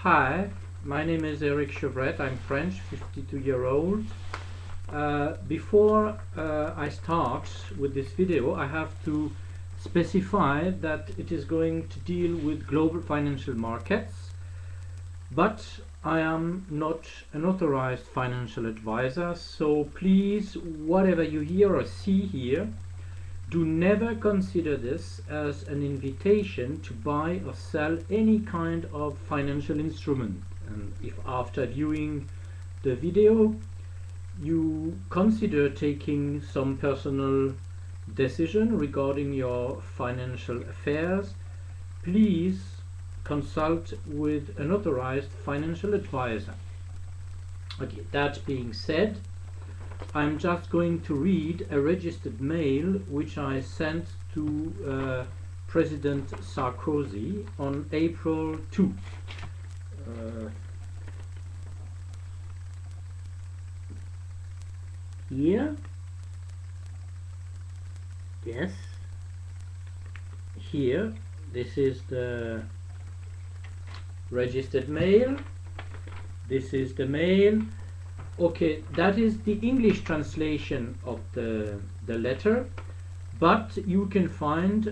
Hi, my name is CHEVRETTE. I'm French, 52-year-old. Before I start with this video, I have to specify that it is going to deal with global financial markets, but I am not an authorized financial advisor, so please, whatever you hear or see here, do never consider this as an invitation to buy or sell any kind of financial instrument. And if after viewing the video you consider taking some personal decision regarding your financial affairs, please consult with an authorized financial advisor. Okay, that being said, I'm just going to read a registered mail which I sent to President Sarkozy on April 2. Here, yes, here, this is the registered mail, this is the mail. Okay, that is the English translation of the letter, but you can find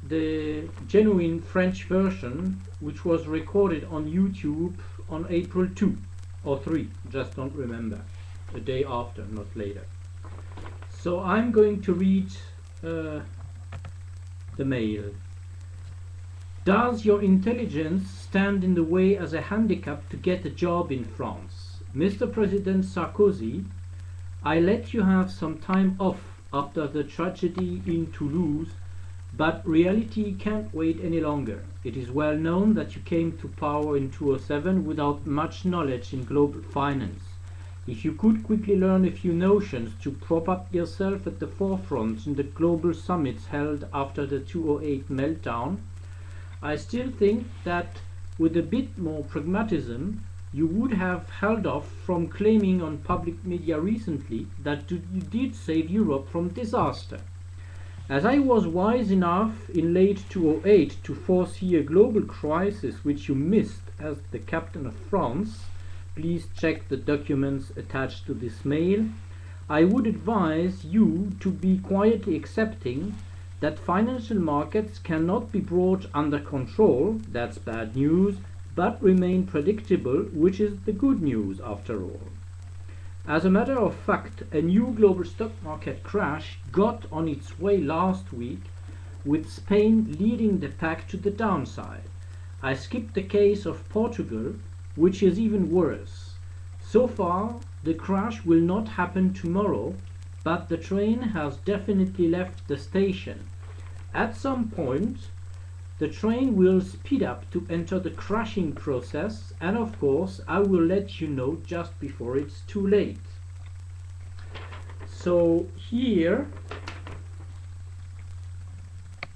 the genuine French version, which was recorded on YouTube on April 2 or 3, just don't remember, a day after, not later. So I'm going to read the mail. Does your intelligence stand in the way as a handicap to get a job in France? Mr. President Sarkozy, I let you have some time off after the tragedy in Toulouse, but reality can't wait any longer. It is well known that you came to power in 2007 without much knowledge in global finance. If you could quickly learn a few notions to prop up yourself at the forefront in the global summits held after the 2008 meltdown, I still think that with a bit more pragmatism, you would have held off from claiming on public media recently that you did save Europe from disaster. As I was wise enough in late 2008 to foresee a global crisis which you missed as the captain of France, please check the documents attached to this mail, I would advise you to be quietly accepting that financial markets cannot be brought under control, that's bad news, but remain predictable, which is the good news after all. As a matter of fact, a new global stock market crash got on its way last week, with Spain leading the pack to the downside. I skipped the case of Portugal, which is even worse. So far, the crash will not happen tomorrow, but the train has definitely left the station. At some point, the train will speed up to enter the crashing process, and of course I will let you know just before it's too late. So here,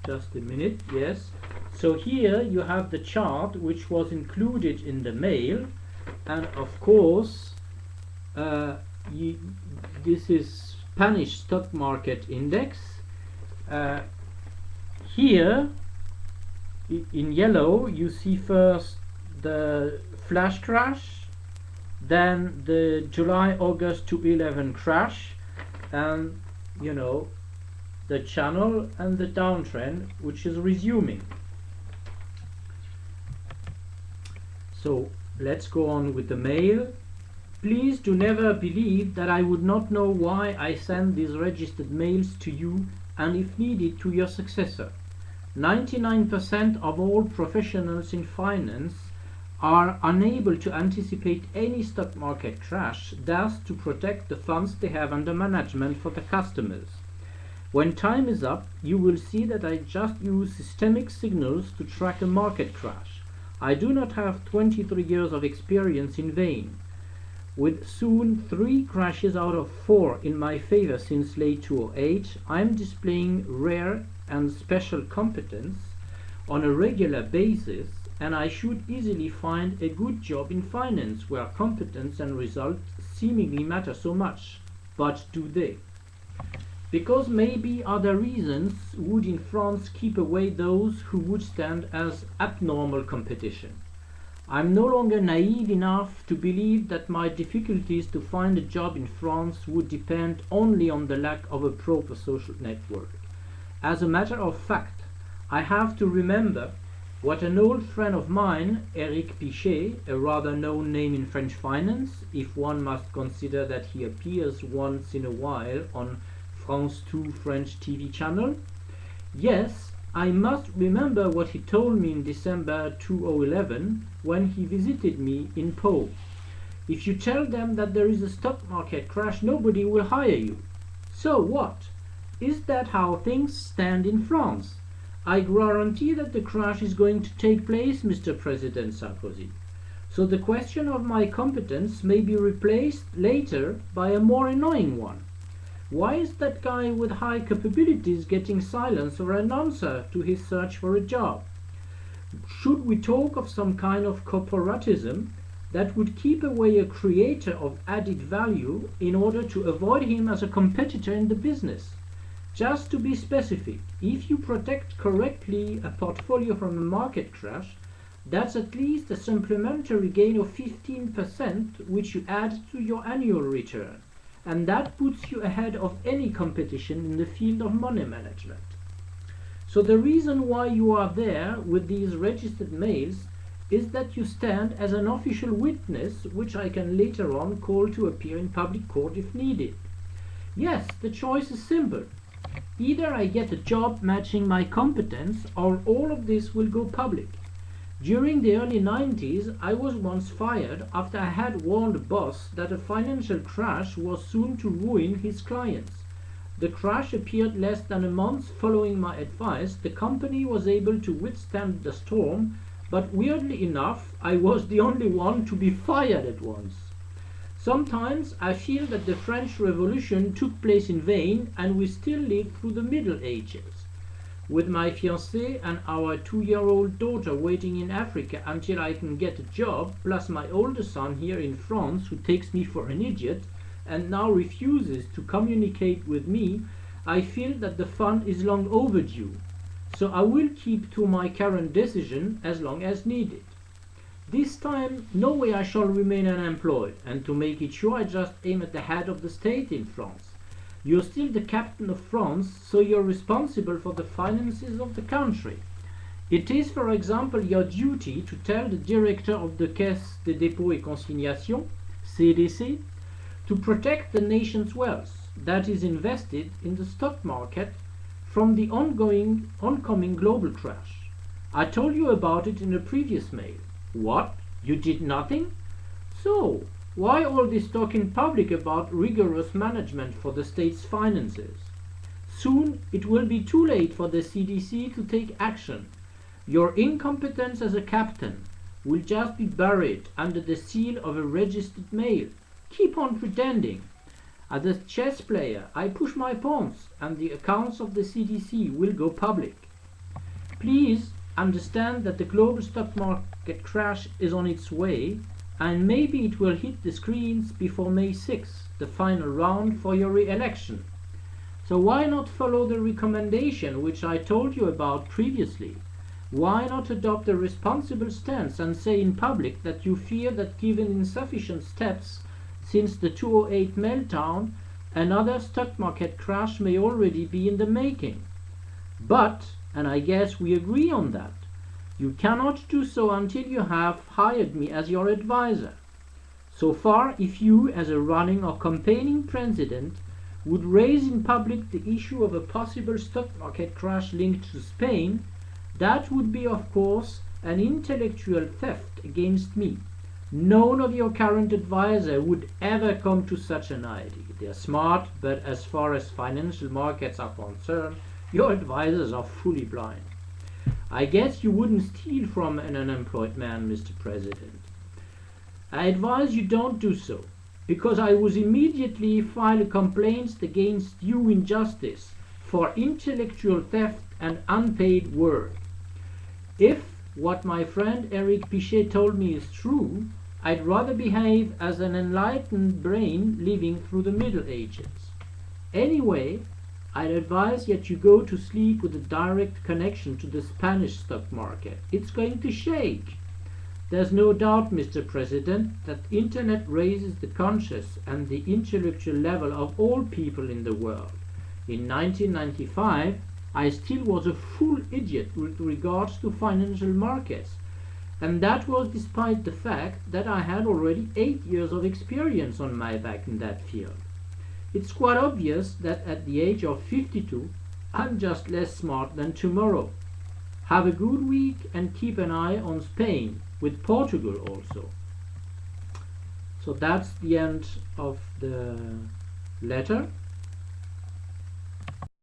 just a minute, yes. So here you have the chart which was included in the mail, and of course this is Spanish stock market index. Here in yellow you see first the flash crash, then the July-August 2011 crash, and you know the channel and the downtrend which is resuming. So let's go on with the mail. Please do never believe that I would not know why I send these registered mails to you and if needed to your successor. 99% of all professionals in finance are unable to anticipate any stock market crash, thus to protect the funds they have under management for the customers. When time is up, you will see that I just use systemic signals to track a market crash. I do not have 23 years of experience in vain. With soon 3 crashes out of 4 in my favor since late 2008, I am displaying rare and special competence on a regular basis, and I should easily find a good job in finance where competence and results seemingly matter so much. But do they? Because maybe other reasons would in France keep away those who would stand as abnormal competition. I'm no longer naive enough to believe that my difficulties to find a job in France would depend only on the lack of a proper social network. As a matter of fact, I have to remember what an old friend of mine, Eric Pichet, a rather known name in French finance, if one must consider that he appears once in a while on France 2 French TV channel. Yes, I must remember what he told me in December 2011 when he visited me in Pau. If you tell them that there is a stock market crash, nobody will hire you. So what? Is that how things stand in France? I guarantee that the crash is going to take place, Mr. President Sarkozy. So the question of my competence may be replaced later by a more annoying one. Why is that guy with high capabilities getting silence or an answer to his search for a job? Should we talk of some kind of corporatism that would keep away a creator of added value in order to avoid him as a competitor in the business? Just to be specific, if you protect correctly a portfolio from a market crash, that's at least a supplementary gain of 15% which you add to your annual return, and that puts you ahead of any competition in the field of money management. So the reason why you are there with these registered mails is that you stand as an official witness which I can later on call to appear in public court if needed. Yes, the choice is simple. Either I get a job matching my competence or all of this will go public. During the early 90s, I was once fired after I had warned a boss that a financial crash was soon to ruin his clients. The crash appeared less than a month following my advice. The company was able to withstand the storm, but weirdly enough, I was the only one to be fired at once. Sometimes I feel that the French Revolution took place in vain and we still live through the Middle Ages. With my fiancé and our 2-year-old daughter waiting in Africa until I can get a job, plus my older son here in France who takes me for an idiot and now refuses to communicate with me, I feel that the fun is long overdue. So I will keep to my current decision as long as needed. This time, no way I shall remain unemployed, and to make it sure I just aim at the head of the state in France. You're still the captain of France, so you're responsible for the finances of the country. It is, for example, your duty to tell the director of the Caisse des Dépôts et Consignations, CDC, to protect the nation's wealth that is invested in the stock market from the oncoming global crash. I told you about it in a previous mail. What? You did nothing? So, why all this talk in public about rigorous management for the state's finances? Soon it will be too late for the CDC to take action. Your incompetence as a captain will just be buried under the seal of a registered mail. Keep on pretending. As a chess player, I push my pawns and the accounts of the CDC will go public. Please understand that the global stock market crash is on its way, and maybe it will hit the screens before May 6th, the final round for your re-election. So why not follow the recommendation which I told you about previously? Why not adopt a responsible stance and say in public that you fear that given insufficient steps since the 2008 meltdown, another stock market crash may already be in the making? But, and I guess we agree on that, you cannot do so until you have hired me as your advisor. So far, if you, as a running or campaigning president, would raise in public the issue of a possible stock market crash linked to Spain, that would be, of course, an intellectual theft against me. None of your current advisors would ever come to such an idea. They are smart, but as far as financial markets are concerned, your advisors are fully blind. I guess you wouldn't steal from an unemployed man, Mr. President. I advise you don't do so, because I would immediately file complaints against you in justice for intellectual theft and unpaid work. If what my friend Eric Pichet told me is true, I'd rather behave as an enlightened brain living through the Middle Ages. Anyway, I'd advise that you go to sleep with a direct connection to the Spanish stock market. It's going to shake. There's no doubt, Mr. President, that the Internet raises the conscious and the intellectual level of all people in the world. In 1995, I still was a full idiot with regards to financial markets, and that was despite the fact that I had already 8 years of experience on my back in that field. It's quite obvious that at the age of 52, I'm just less smart than tomorrow. Have a good week and keep an eye on Spain, with Portugal also. So that's the end of the letter.